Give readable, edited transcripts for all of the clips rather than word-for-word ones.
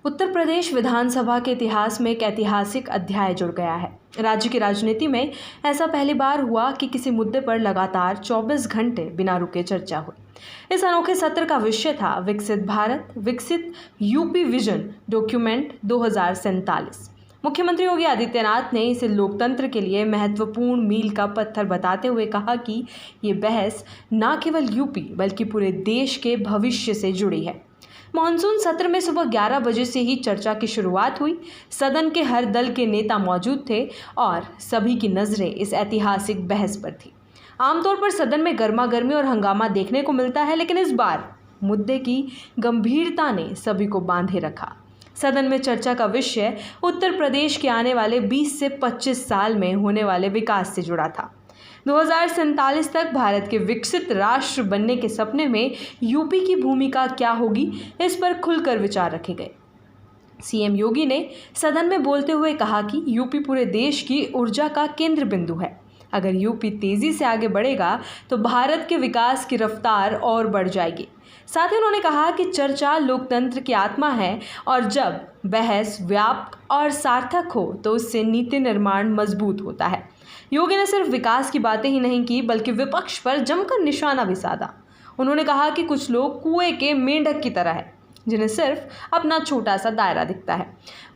उत्तर प्रदेश विधानसभा के इतिहास में एक ऐतिहासिक अध्याय जुड़ गया है। राज्य की राजनीति में ऐसा पहली बार हुआ कि किसी मुद्दे पर लगातार 24 घंटे बिना रुके चर्चा हुई। इस अनोखे सत्र का विषय था विकसित भारत विकसित यूपी विजन डॉक्यूमेंट 2047। मुख्यमंत्री योगी आदित्यनाथ ने इसे लोकतंत्र के लिए महत्वपूर्ण मील का पत्थर बताते हुए कहा कि ये बहस न केवल यूपी बल्कि पूरे देश के भविष्य से जुड़ी है। मॉनसून सत्र में सुबह 11 बजे से ही चर्चा की शुरुआत हुई। सदन के हर दल के नेता मौजूद थे और सभी की नज़रें इस ऐतिहासिक बहस पर थी। आमतौर पर सदन में गर्मा गर्मी और हंगामा देखने को मिलता है, लेकिन इस बार मुद्दे की गंभीरता ने सभी को बांधे रखा। सदन में चर्चा का विषय उत्तर प्रदेश के आने वाले 20 से 25 साल में होने वाले विकास से जुड़ा था। 2047 तक भारत के विकसित राष्ट्र बनने के सपने में यूपी की भूमिका क्या होगी, इस पर खुलकर विचार रखे गए। सीएम योगी ने सदन में बोलते हुए कहा कि यूपी पूरे देश की ऊर्जा का केंद्र बिंदु है। अगर यूपी तेजी से आगे बढ़ेगा तो भारत के विकास की रफ्तार और बढ़ जाएगी। साथ ही उन्होंने कहा कि चर्चा लोकतंत्र की आत्मा है और जब बहस व्यापक और सार्थक हो तो उससे नीति निर्माण मजबूत होता है। योगी ने सिर्फ विकास की बातें ही नहीं की बल्कि विपक्ष पर जमकर निशाना भी साधा। उन्होंने कहा कि कुछ लोग कुएं के मेंढक की तरह है जिन्हें सिर्फ अपना छोटा सा दायरा दिखता है।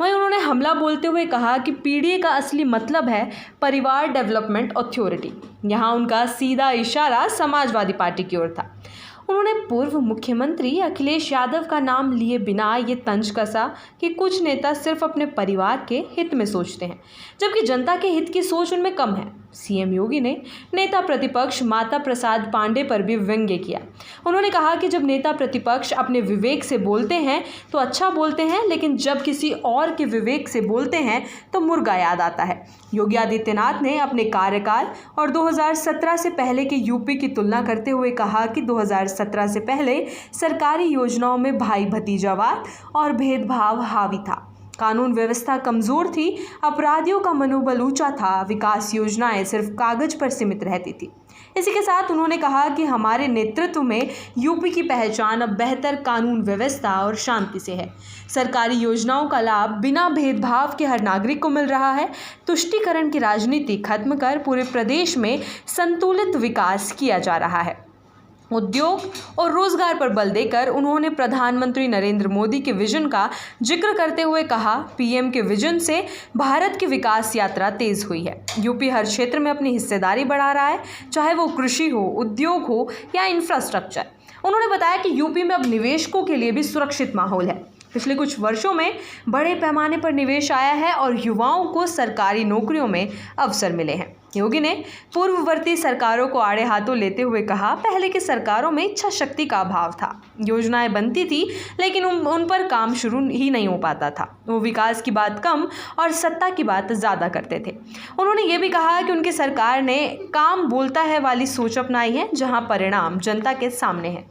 वहीं उन्होंने हमला बोलते हुए कहा कि पीडीए का असली मतलब है परिवार डेवलपमेंट अथॉरिटी। यहाँ उनका सीधा इशारा समाजवादी पार्टी की ओर था। उन्होंने पूर्व मुख्यमंत्री अखिलेश यादव का नाम लिए बिना ये तंज कसा कि कुछ नेता सिर्फ अपने परिवार के हित में सोचते हैं, जबकि जनता के हित की सोच उनमें कम है। सीएम योगी ने नेता प्रतिपक्ष माता प्रसाद पांडे पर भी व्यंग्य किया। उन्होंने कहा कि जब नेता प्रतिपक्ष अपने विवेक से बोलते हैं तो अच्छा बोलते हैं, लेकिन जब किसी और के विवेक से बोलते हैं तो मुर्गा याद आता है। योगी आदित्यनाथ ने अपने कार्यकाल और 2017 से पहले के यूपी की तुलना करते हुए कहा कि 2017 से पहले सरकारी योजनाओं में भाई भतीजावाद और भेदभाव हावी था। कानून व्यवस्था कमजोर थी, अपराधियों का मनोबल ऊंचा था, विकास योजनाएं सिर्फ कागज पर सीमित रहती थी। इसी के साथ उन्होंने कहा कि हमारे नेतृत्व में यूपी की पहचान अब बेहतर कानून व्यवस्था और शांति से है। सरकारी योजनाओं का लाभ बिना भेदभाव के हर नागरिक को मिल रहा है। तुष्टीकरण की राजनीति खत्म कर पूरे प्रदेश में संतुलित विकास किया जा रहा है। उद्योग और रोजगार पर बल देकर उन्होंने प्रधानमंत्री नरेंद्र मोदी के विजन का जिक्र करते हुए कहा, पीएम के विजन से भारत की विकास यात्रा तेज हुई है। यूपी हर क्षेत्र में अपनी हिस्सेदारी बढ़ा रहा है, चाहे वो कृषि हो, उद्योग हो या इंफ्रास्ट्रक्चर। उन्होंने बताया कि यूपी में अब निवेशकों के लिए भी सुरक्षित माहौल है। पिछले कुछ वर्षों में बड़े पैमाने पर निवेश आया है और युवाओं को सरकारी नौकरियों में अवसर मिले हैं। योगी ने पूर्ववर्ती सरकारों को आड़े हाथों लेते हुए कहा, पहले की सरकारों में इच्छा शक्ति का अभाव था। योजनाएं बनती थी लेकिन उन पर काम शुरू ही नहीं हो पाता था। वो विकास की बात कम और सत्ता की बात ज़्यादा करते थे। उन्होंने ये भी कहा कि उनकी सरकार ने काम बोलता है वाली सोच अपनाई है, जहां परिणाम जनता के सामने है।